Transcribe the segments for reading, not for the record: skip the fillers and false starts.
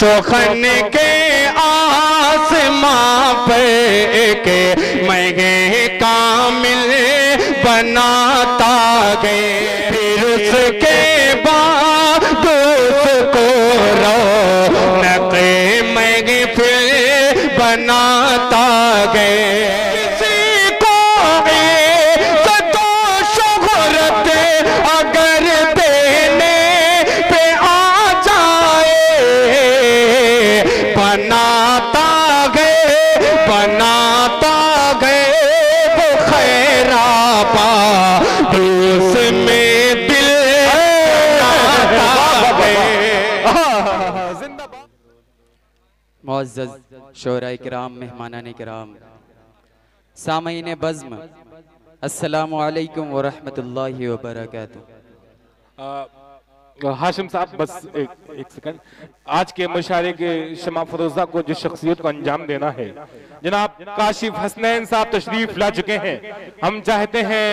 सुखन के आसमां पे के मैं कामिल बनाता गए, फिर उसके बाद उसको रौनक मैं फिर बनाता गए। किसी को इज्जत और शोहरत अगर देने पे आ जाए, बनाता गए वो खैराबा उसमें दिल मुअज़्ज़ज़ शोराए किराम, मेहमानाने किराम, सामईने बज़्म, अस्सलामु अलैकुम व रहमतुल्लाहि व बरकातुहू। हाशिम साहब बस एक सेकंड, आज के मुशायरे के शमा फरोजा को जिस शख्सियत को अंजाम देना है, जनाब काशिफ हसनैन साहब तशरीफ ला चुके हैं। हम चाहते हैं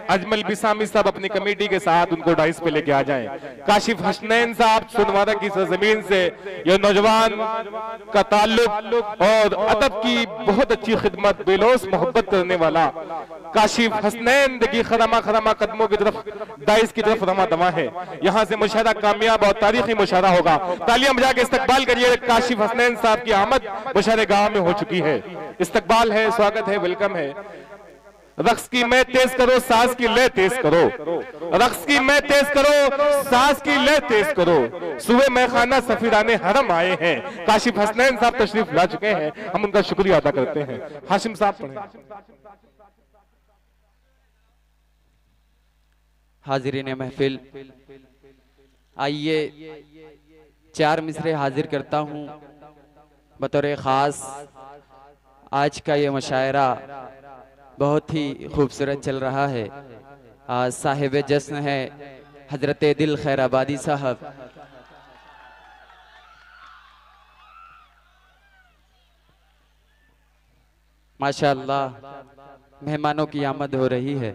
अजमल बिसामी साहब अपनी कमेटी के साथ उनको डाइस पे लेके आ जाएं। काशिफ हसनैन साहब सुनवारा की सरजमीन से ये नौजवान का ताल्लुक और अदब की बहुत अच्छी खिदमत, बेलोस मोहब्बत करने वाला काशिफ हसनैन देखिए खरमा खरमा कदमों की तरफ डाइस की तरफ रमा दमा है। यहाँ से मुशायरा कामयाब और तारीखी मुशायरा होगा। तालियां बजा के इस्तकबाल करिए। काशिफ हसनैन साहब की आमद मुशायरे गाह में हो चुकी है। इस्तकबाल है, स्वागत है, वेलकम है। रक्स की मैं तेज करो, सास की ले तेज करो, रक्स की मैं तेज करो, सास की ले तेज करो, सुबह मैं खाना सफीराने हरम आए हैं। काशिफ हसनैन साहब तशरीफ ला चुके हैं, हम उनका शुक्रिया अदा करते हैं। हाशिम साहब पढ़ें। हाजिरीन महफिल, आइए 4 मिसरे हाजिर करता हूँ बतौर ख़ास। आज का ये मुशायरा बहुत ही खूबसूरत चल रहा है। आज साहिब जश्न है हजरत दिल खैराबादी साहब। माशाअल्लाह मेहमानों की आमद हो रही है।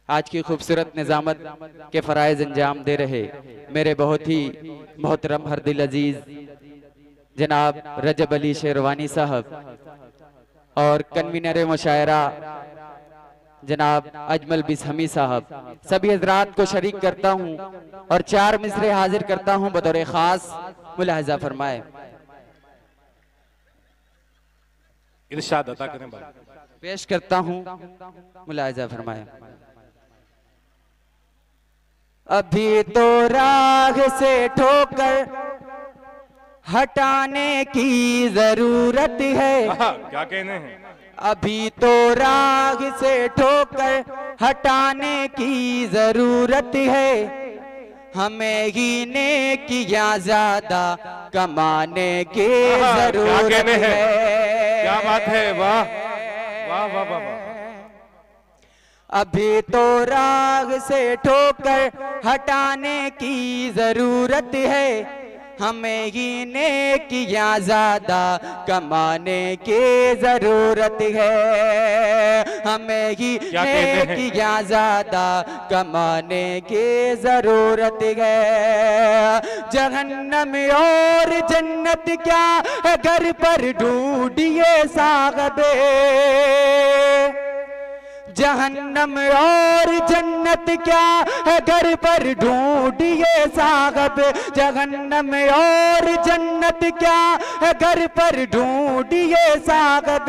आज की खूबसूरत निजामत के फराइज अंजाम दे रहे मेरे बहुत ही मोहतरम हरदिल अजीज जनाब रजब अली शेरवानी साहब और कन्वीनर मुशायरा जनाब अजमल बिसहमी साहब, सभी हजरात को शरीक करता हूं और 4 मिसरे हाजिर करता हूं बतौर खास। मुलाहिजा फरमाए। इरशाद अता करें। पेश करता हूं, मुलाहिजा फरमाए। अभी तो राह से ठोकर हटाने की जरूरत है। क्या कहने हैं? अभी तो राह से ठोकर हटाने की जरूरत है, हमें ही नेकियां ज्यादा कमाने की जरूरत है। क्या बात है, वाह वाह वाह वाह वाह। अभी तो राह से ठोकर हटाने की जरूरत है, हमें ही नेकियां ज्यादा कमाने की जरूरत है, हमें ही नेकियां ज्यादा कमाने की जरूरत है। जहन्नम और जन्नत क्या है घर पर ढूंढिए साहबे, जहन्नम और जन्नत क्या है घर पर ढूंढिए साहब, जहन्नम और जन्नत क्या है घर पर ढूंढिए साहब।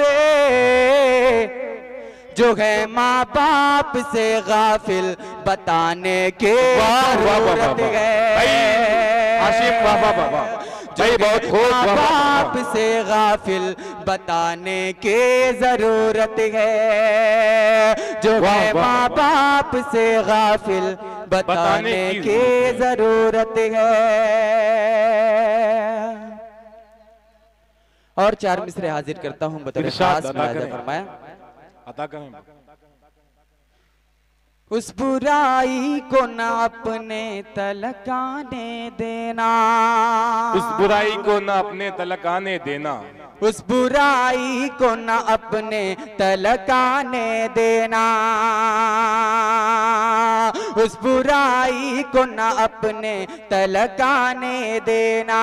जो है माँ बाप से गाफिल बताने के जरूरत है। हाशिम वाह वाह वाह, बहुत माँ बाप से गाफिल बताने की जरूरत है। जो है माँ बाप से गाफिल बताने की जरूरत है। और 4 मिसरे हाजिर करता हूँ बतौर खास। फरमाया अता करें। उस बुराई को न अपने तलकाने देना, उस बुराई को न अपने तलकाने देना, उस बुराई को न अपने तलकाने देना, उस बुराई को न अपने तलकाने देना।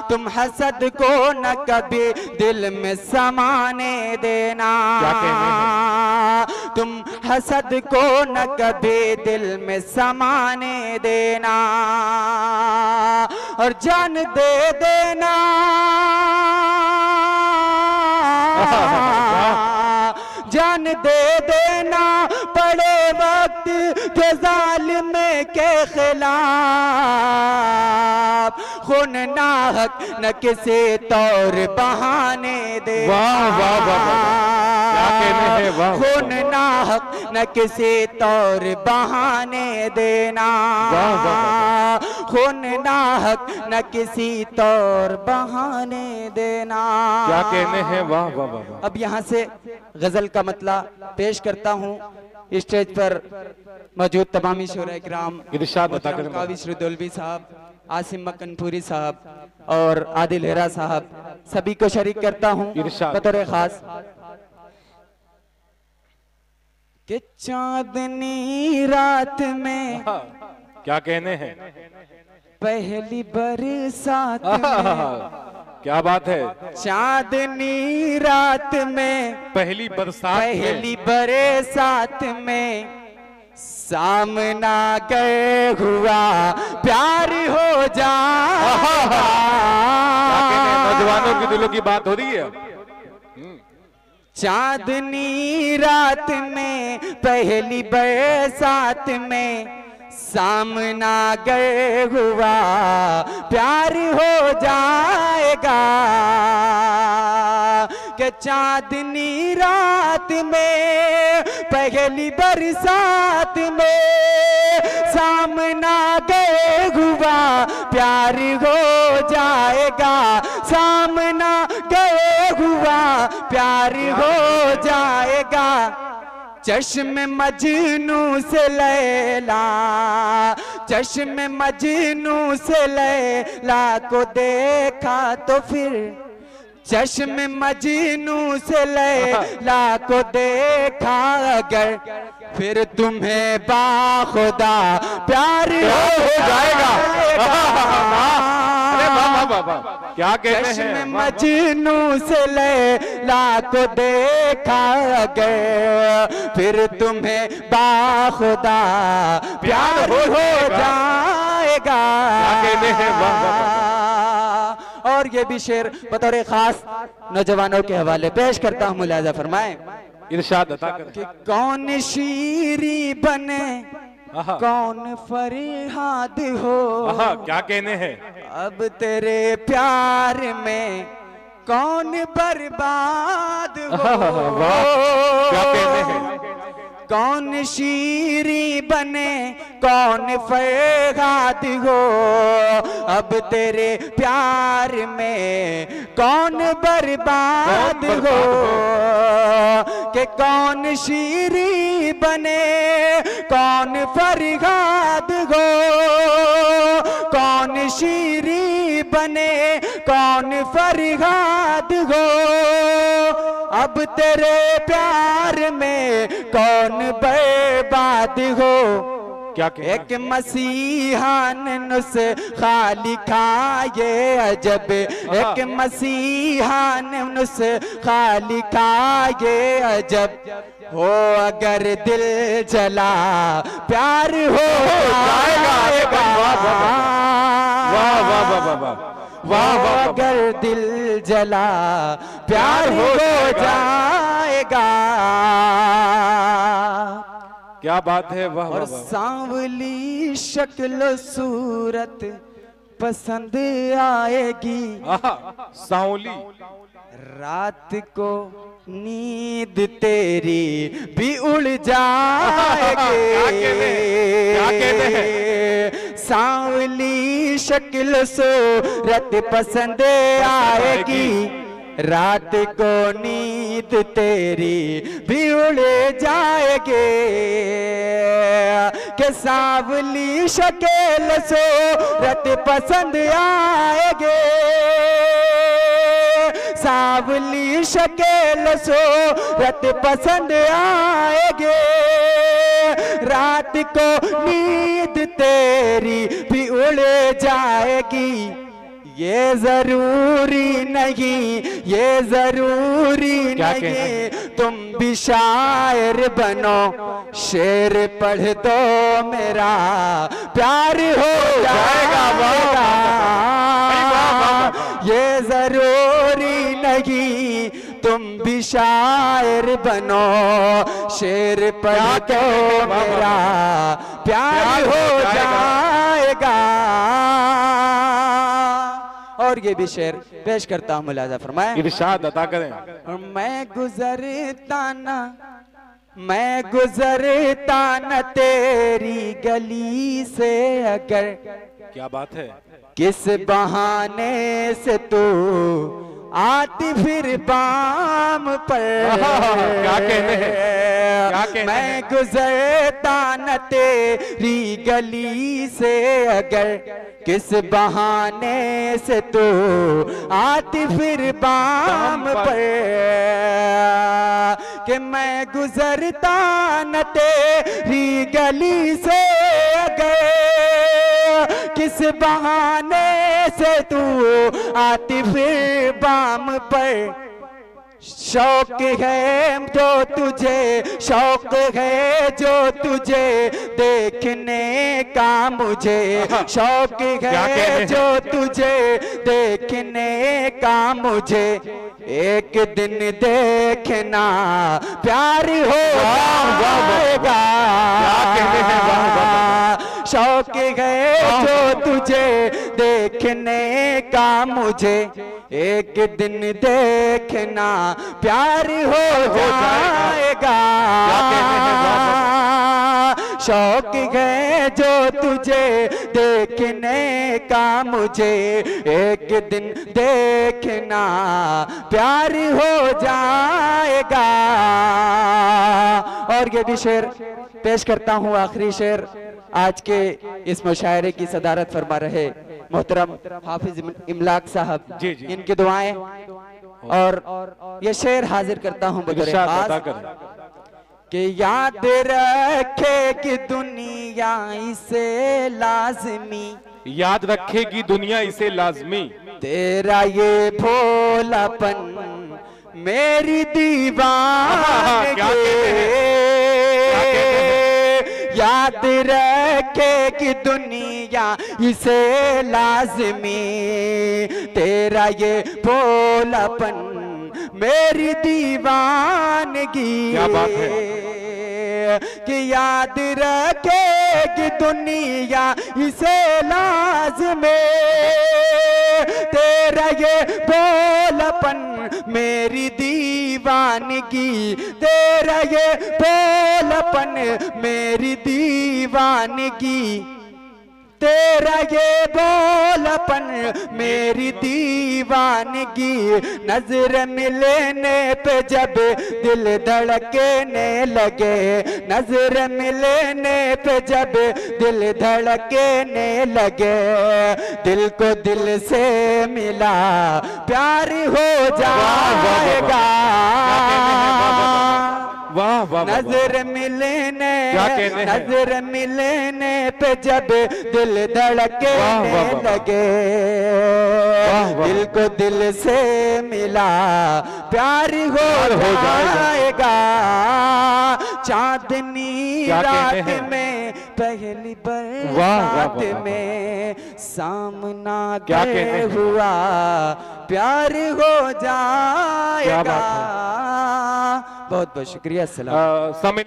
तुम हसद को न कभी दिल में समाने देना, तुम हसद को न कभी दिल में समाने देना। और जान दे देना, जान दे देना पड़े वक्त के जालिम के खिलाफ, खून ना हक न किसी तौर बहाने दे। खून ना हक न किसी तौर बहाने देना, खून ना हक न किसी तौर बहाने देना। क्या कहने हैं, वाह वाह वाह। अब यहाँ से गजल का मतला पेश करता हूँ। स्टेज पर मौजूद तमामी शोराए किराम, इरशाद अता करें। काविश रुदौलवी साहब, आसिम मक्कनपुरी साहब और आदिल हेरा साहब, सभी को शरीक करता हूँ बतौर खास। कि चांदनी रात में, क्या कहने हैं, पहली बरसात में, क्या बात है, चांदनी रात में, पहली बरसात, पहली बरसात में सामना गए हुआ प्यार हो जाएगा। नौजवानों के दिलों की बात हो रही है। चांदनी रात में, पहली बरसात में सामना गए हुआ प्यार हो जाएगा। कि चांदनी रात में, पहली बरसात में सामना गए हुआ प्यार हो जाएगा, सामना गए हुआ प्यार हो जाएगा। चश्म मजनू से लैला, चश्म मजनू से लैला को देखा तो फिर, चश्म मजनू से लैला को देखा अगर, फिर तुम्हें बाखुदा प्यार हो जाएगा। क्या कहते हैं, चश्म मजनू से लैला को देखा अगर, फिर तुम्हें बाखुदा प्यार हो जाएगा। क्या कहते हैं, और ये भी शेर बतौर खास नौजवानों के हवाले पेश करता हूँ, मुलाजा फरमाएं। इरशाद अता करें। कि कौन शीरी बने, कौन फरियाद हो, क्या कहने हैं, अब तेरे प्यार में कौन बर्बाद हो। क्या कहने हैं, कौन शीरी बने, कौन फरियाद हो, अब तेरे प्यार में कौन बर्बाद हो। कि कौन शीरी बने, कौन फरियाद हो, कौन शीरी बने, कौन फरियाद हो, अब तेरे प्यार में कौन बर्बाद हो। क्या एक मसीहा ने नुस्खा लिखा ये अजब, एक मसीहा ने नुस्खा लिखा ये अजब, हो अगर दिल जला प्यार हो जाएगा। वाह, अगर दिल जला प्यार हो जाएगा। क्या बात है, वाह। और सांवली शक्ल सूरत पसंद आएगी, सांवली रात को नींद तेरी भी उड़ जाएगी। सांवली शक्ल सूरत पसंद आएगी, रात को नींद तेरी भी उड़ जाएगी। के सांवली शक्ल सूरत पसंद आएगी, सांवली शकेल सूरत पसंद आएगे, रात को नींद तेरी भी उड़ जाएगी। ये जरूरी नहीं, ये जरूरी नहीं, तुम भी शायर बनो, शेर पढ़ दो मेरा प्यार हो जाएगा। ये जरूरी नहीं, तुम भी शायर बनो, शेर पढ़ दो मेरा प्यार हो जाएगा। और ये भी शेर पेश करता हूँ, मुलाजा फरमाए। इरशाद अता करें। मैं गुजरता न तेरी गली से अगर, क्या बात है, किस बहाने से तू आती फिर बाम पर। क्या कहने हैं, मैं गुजरता न तेरी गली से अगर, किस बहाने से तू आती फिर बाम पर, कि मैं गुजरता न तेरी गली से अगर, किस बहाने से तू आती फिर बाम पर। शौक है जो तुझे, शौक है जो तुझे देखने का मुझे, शौक है जो तुझे देखने का मुझे, एक दिन देखना प्यार हो जाएगा। शौक है जो तुझे देखने का मुझे, एक दिन देखना प्यार हो जाएगा। शौक है जो तुझे देखने का मुझे, एक दिन देखना प्यार हो जाएगा। और ये भी शेर पेश करता हूँ, आखिरी शेर आज के इस मुशायरे की सदारत फरमा रहे मोहतरम हाफिज इमलाक साहब, इनकी दुआएं। और ये शेर हाजिर करता हूँ बगैर खास कि याद रखेगी दुनिया इसे लाजमी, याद रखेगी दुनिया इसे लाजमी, तेरा ये भोलापन मेरी दीवानगी। याद रखेगी दुनिया इसे लाजमी, तेरा ये भोलापन मेरी दीवानगी। क्या बात है कि याद रखेगी दुनिया इसे लाज़मी, तेरा ये भोलापन मेरी दीवानगी, तेरा ये भोलापन मेरी दीवानगी, तेरा ये भोलापन मेरी दीवानगी। नजर मिलने पे जब दिल धड़कने लगे, नजर मिलने पे जब दिल धड़कने लगे, दिल को दिल से मिला प्यार हो जाएगा। वाह वाह, नजर मिलने, नजर मिलने पे जब दिल धड़कने लगे, दिल को दिल से मिला प्यार हो जाएगा। चांदनी रात में पहली बरसात में सामना गए हुआ प्यार हो जाएगा। बहुत बहुत शुक्रिया। अस्सलाम।